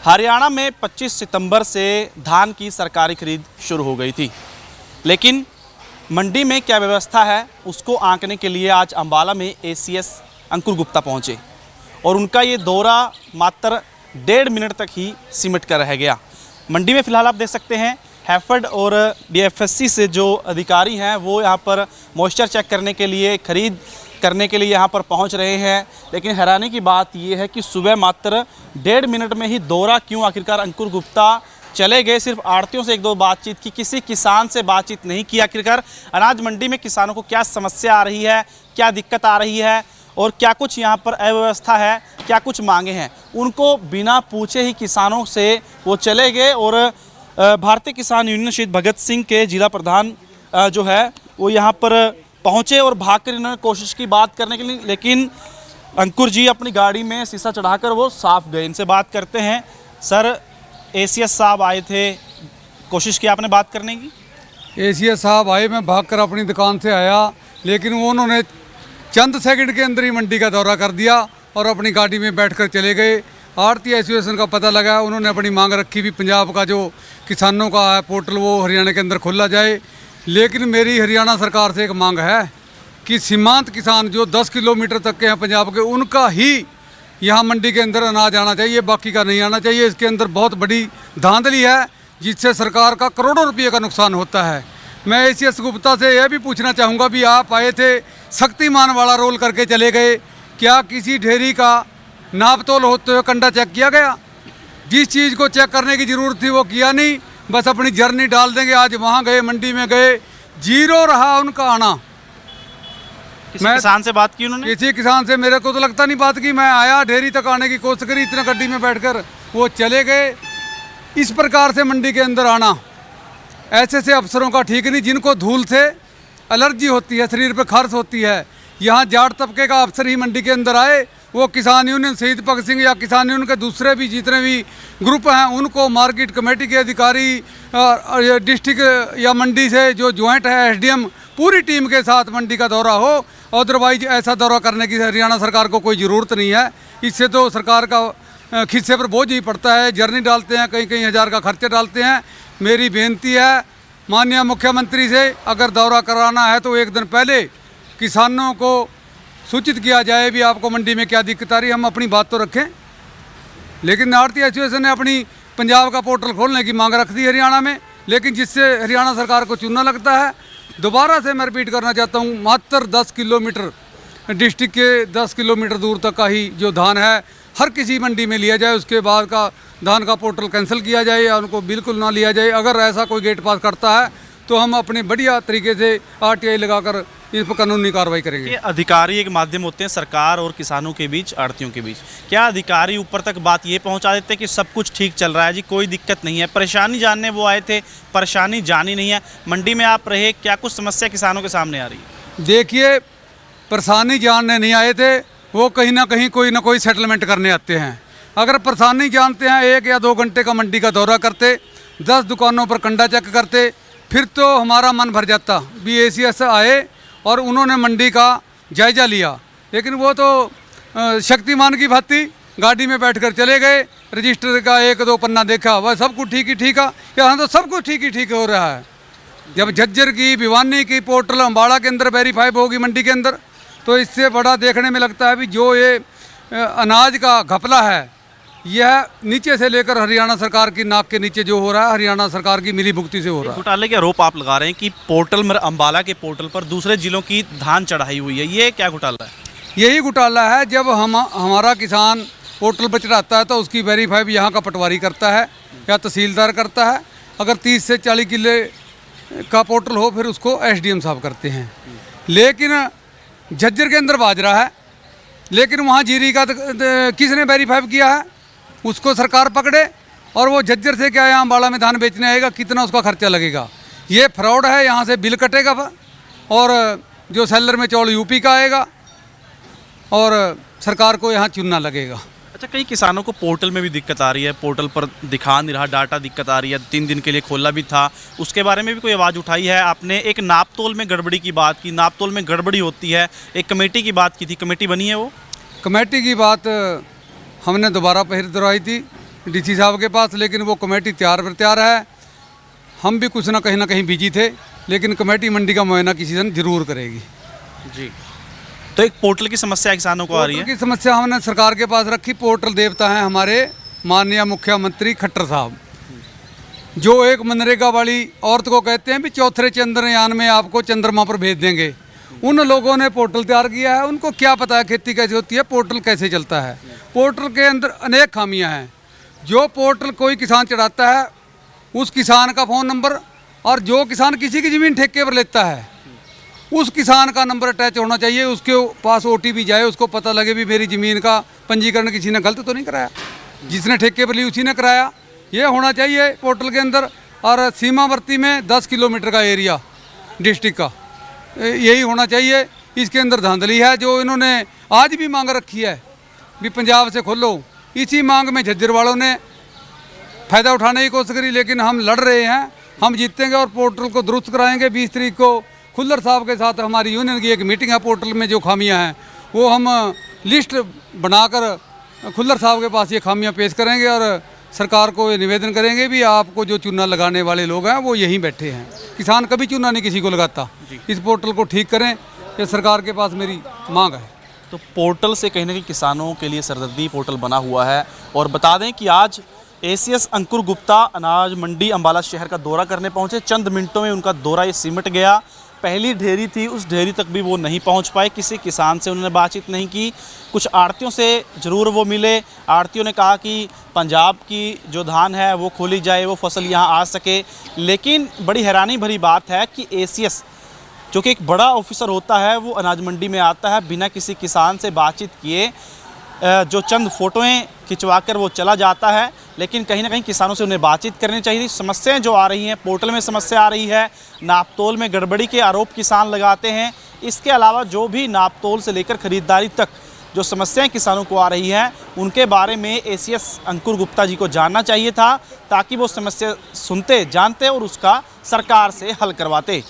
हरियाणा में 25 सितंबर से धान की सरकारी खरीद शुरू हो गई थी, लेकिन मंडी में क्या व्यवस्था है उसको आंकने के लिए आज अंबाला में एसीएस अंकुर गुप्ता पहुंचे और उनका ये दौरा मात्र 1.5 मिनट तक ही सिमट कर रह गया। मंडी में फ़िलहाल आप देख सकते हैं हैफेड और बीएफएससी से जो अधिकारी हैं वो यहाँ पर मॉइस्चर चेक करने के लिए, खरीद करने के लिए यहाँ पर पहुँच रहे हैं। लेकिन हैरानी की बात ये है कि सुबह मात्र 1.5 मिनट में ही दौरा क्यों आखिरकार अंकुर गुप्ता चले गए। सिर्फ आड़तियों से एक दो बातचीत की, किसी किसान से बातचीत नहीं की। आखिरकार अनाज मंडी में किसानों को क्या समस्या आ रही है, क्या दिक्कत आ रही है और क्या कुछ यहाँ पर अव्यवस्था है, क्या कुछ मांगे हैं, उनको बिना पूछे ही किसानों से वो चले गए। और भारतीय किसान यूनियन शहीद भगत सिंह के जिला प्रधान जो है वो यहाँ पर पहुँचे और भागकर इन्होंने कोशिश की बात करने के लिए, लेकिन अंकुर जी अपनी गाड़ी में शीशा चढ़ाकर वो साफ गए। इनसे बात करते हैं। सर, एसीएस साहब आए थे, कोशिश की आपने बात करने की? एसीएस साहब आए, मैं भागकर अपनी दुकान से आया, लेकिन उन्होंने चंद सेकंड के अंदर ही मंडी का दौरा कर दिया और अपनी गाड़ी में बैठकर चले गए। आड़ती एसोसिएशन का पता लगा, उन्होंने अपनी मांग रखी भी पंजाब का जो किसानों का है पोर्टल वो हरियाणा के अंदर खोला जाए। लेकिन मेरी हरियाणा सरकार से एक मांग है कि सीमांत किसान जो 10 किलोमीटर तक के हैं पंजाब के, उनका ही यहाँ मंडी के अंदर अनाज आना चाहिए, बाकी का नहीं आना चाहिए। इसके अंदर बहुत बड़ी धांधली है जिससे सरकार का करोड़ों रुपये का नुकसान होता है। मैं एसीएस गुप्ता से यह भी पूछना चाहूँगा भी आप आए थे, शक्तिमान वाला रोल करके चले गए, क्या किसी ढेरी का नाप तोल होते हुए कंडा चेक किया गया? जिस चीज़ को चेक करने की ज़रूरत थी वो किया नहीं, बस अपनी जर्नी डाल देंगे। आज वहाँ गए, मंडी में गए, जीरो रहा उनका आना। मैं किसान से बात की उन्होंने? किसी किसान से मेरे को तो लगता नहीं बात की। मैं आया, ढेरी तक आने की कोशिश करी, इतना गड्डी में बैठकर वो चले गए। इस प्रकार से मंडी के अंदर आना ऐसे से अफसरों का ठीक नहीं, जिनको धूल से एलर्जी होती है, शरीर पे खारिश होती है। यहाँ जाट तबके का अफसर ही मंडी के अंदर आए, वो किसान यूनियन शहीद भगत सिंह या किसान यूनियन के दूसरे भी जितने भी ग्रुप हैं उनको, मार्केट कमेटी के अधिकारी, डिस्ट्रिक्ट या मंडी से जो ज्वाइंट है एसडीएम, पूरी टीम के साथ मंडी का दौरा हो। अदरवाइज ऐसा दौरा करने की हरियाणा सरकार को कोई ज़रूरत नहीं है। इससे तो सरकार का खिस्से पर बोझ ही पड़ता है। जर्नी डालते हैं, कई कई हज़ार का खर्चा डालते हैं। मेरी बेनती है माननीय मुख्यमंत्री से, अगर दौरा कराना है तो एक दिन पहले किसानों को सूचित किया जाए भी आपको मंडी में क्या दिक्कत आ रही है, हम अपनी बात तो रखें। लेकिन आड़ती एसोसिएशन ने अपनी पंजाब का पोर्टल खोलने की मांग रख दी हरियाणा में, लेकिन जिससे हरियाणा सरकार को चुनना लगता है। दोबारा से मैं रिपीट करना चाहता हूँ, मात्र 10 किलोमीटर डिस्ट्रिक्ट के 10 किलोमीटर दूर तक का ही जो धान है हर किसी मंडी में लिया जाए। उसके बाद का धान का पोर्टल कैंसिल किया जाए या उनको बिल्कुल ना लिया जाए। अगर ऐसा कोई गेट पास करता है तो हम अपनी बढ़िया तरीके से आरटीआई लगाकर इस पर कानूनी कार्रवाई करेंगे। अधिकारी एक माध्यम होते हैं सरकार और किसानों के बीच, आड़तियों के बीच। क्या अधिकारी ऊपर तक बात ये पहुंचा देते हैं कि सब कुछ ठीक चल रहा है जी, कोई दिक्कत नहीं है? परेशानी जानने वो आए थे, परेशानी जानी नहीं है। मंडी में आप रहे, क्या कुछ समस्या किसानों के सामने आ रही है? देखिए, परेशानी जानने नहीं आए थे, वो कहीं ना कहीं कोई ना कोई सेटलमेंट करने आते हैं। अगर परेशानी जानते हैं 1 या 2 घंटे का मंडी का दौरा करते, 10 दुकानों पर कंडा चेक करते, फिर तो हमारा मन भर जाता। बीएसीएस आए और उन्होंने मंडी का जायज़ा लिया, लेकिन वो तो शक्तिमान की भांति गाड़ी में बैठकर चले गए। रजिस्टर का 1-2 पन्ना देखा, वह सब कुछ ठीक ही ठीक है। यहाँ तो सब कुछ ठीक ही ठीक हो रहा है। जब झज्जर की, भिवानी की पोर्टल अम्बाड़ा के अंदर वेरीफाई होगी मंडी के अंदर, तो इससे बड़ा देखने में लगता है भी जो ये अनाज का घपला है यह नीचे से लेकर हरियाणा सरकार की नाक के नीचे जो हो रहा है, हरियाणा सरकार की मिली भुगती से हो रहा है। घोटाले के आरोप आप लगा रहे हैं कि पोर्टल में, अम्बाला के पोर्टल पर दूसरे जिलों की धान चढ़ाई हुई है, ये क्या घोटाला है? यही घोटाला है। जब हमारा किसान पोर्टल पर चढ़ाता है तो उसकी वेरीफाई भी यहाँ का पटवारी करता है या तहसीलदार करता है। अगर 30 से 40 किले का पोर्टल हो फिर उसको एसडीएम साहब करते हैं। लेकिन झज्जर के अंदर बाजरा है, लेकिन वहाँ जीरी का किसने वेरीफाई किया है? उसको सरकार पकड़े और वो झज्जर से क्या यहाँ अम्बाला में धान बेचने आएगा, कितना उसका खर्चा लगेगा? ये फ्रॉड है। यहाँ से बिल कटेगा और जो सेलर में चौल यूपी का आएगा और सरकार को यहाँ चुनना लगेगा। अच्छा, कई किसानों को पोर्टल में भी दिक्कत आ रही है, पोर्टल पर दिखा नहीं रहा, डाटा दिक्कत आ रही है। 3 दिन के लिए खोला भी था, उसके बारे में भी कोई आवाज़ उठाई है आपने? एक नाप तोल में गड़बड़ी की बात की, नाप तोल में गड़बड़ी होती है। एक कमेटी की बात की थी, कमेटी बनी है? वो कमेटी की बात हमने दोबारा फिर दोहराई थी डीसी साहब के पास, लेकिन वो कमेटी तैयार पर तैयार है। हम भी कुछ ना कहीं बिजी थे, लेकिन कमेटी मंडी का मुआयना किसी दिन जरूर करेगी जी। तो एक पोर्टल की समस्या किसानों को आ रही है। पोर्टल की समस्या हमने सरकार के पास रखी। पोर्टल देवता हैं हमारे माननीय मुख्यमंत्री खट्टर साहब, जो एक मनरेगा वाली औरत को कहते हैं भी चौथे चंद्रयान में आपको चंद्रमा पर भेज देंगे। उन लोगों ने पोर्टल तैयार किया है। उनको क्या पता है खेती कैसे होती है, पोर्टल कैसे चलता है। पोर्टल के अंदर अनेक खामियां हैं। जो पोर्टल कोई किसान चढ़ाता है, उस किसान का फ़ोन नंबर, और जो किसान किसी की ज़मीन ठेके पर लेता है, उस किसान का नंबर अटैच होना चाहिए। उसके पास OTP जाए, उसको पता लगे भी मेरी ज़मीन का पंजीकरण किसी ने गलत तो नहीं कराया, जिसने ठेके पर ली उसी ने कराया। ये होना चाहिए पोर्टल के अंदर। और सीमावर्ती में 10 किलोमीटर का एरिया डिस्ट्रिक्ट का, यही होना चाहिए। इसके अंदर धांधली है जो इन्होंने आज भी मांग रखी है भी पंजाब से खोलो। इसी मांग में झज्जर वालों ने फ़ायदा उठाने की कोशिश करी, लेकिन हम लड़ रहे हैं, हम जीतेंगे और पोर्टल को दुरुस्त कराएंगे। 20 तारीख को खुल्लर साहब के साथ हमारी यूनियन की एक मीटिंग है। पोर्टल में जो खामियां हैं वो हम लिस्ट बनाकर खुल्लर साहब के पास ये खामियां पेश करेंगे और सरकार को ये निवेदन करेंगे भी आपको जो चूना लगाने वाले लोग हैं वो यहीं बैठे हैं। किसान कभी चूना नहीं किसी को लगाता। इस पोर्टल को ठीक करें, ये सरकार के पास मेरी मांग है। तो पोर्टल से कहीं ना कहीं किसानों के लिए सरदर्दी पोर्टल बना हुआ है। और बता दें कि आज ACS अंकुर गुप्ता अनाज मंडी अम्बाला शहर का दौरा करने पहुंचे। चंद मिनटों में उनका दौरा ये सिमट गया। पहली ढेरी थी, उस ढेरी तक भी वो नहीं पहुंच पाए। किसी किसान से उन्होंने बातचीत नहीं की। कुछ आड़तियों से ज़रूर वो मिले। आड़तियों ने कहा कि पंजाब की जो धान है वो खोली जाए, वो फसल यहाँ आ सके। लेकिन बड़ी हैरानी भरी बात है कि ACS जो कि एक बड़ा ऑफिसर होता है, वो अनाज मंडी में आता है, बिना किसी किसान से बातचीत किए जो चंद फ़ोटोएं खिंचवा कर वो चला जाता है। लेकिन कहीं ना कहीं किसानों से उन्हें बातचीत करनी चाहिए थी। समस्याएं जो आ रही हैं, पोर्टल में समस्या आ रही है, नापतोल में गड़बड़ी के आरोप किसान लगाते हैं। इसके अलावा जो भी नापतोल से लेकर ख़रीदारी तक जो समस्याएं किसानों को आ रही हैं, उनके बारे में ACS अंकुर गुप्ता जी को जानना चाहिए था, ताकि वो समस्या सुनते, जानते और उसका सरकार से हल करवाते।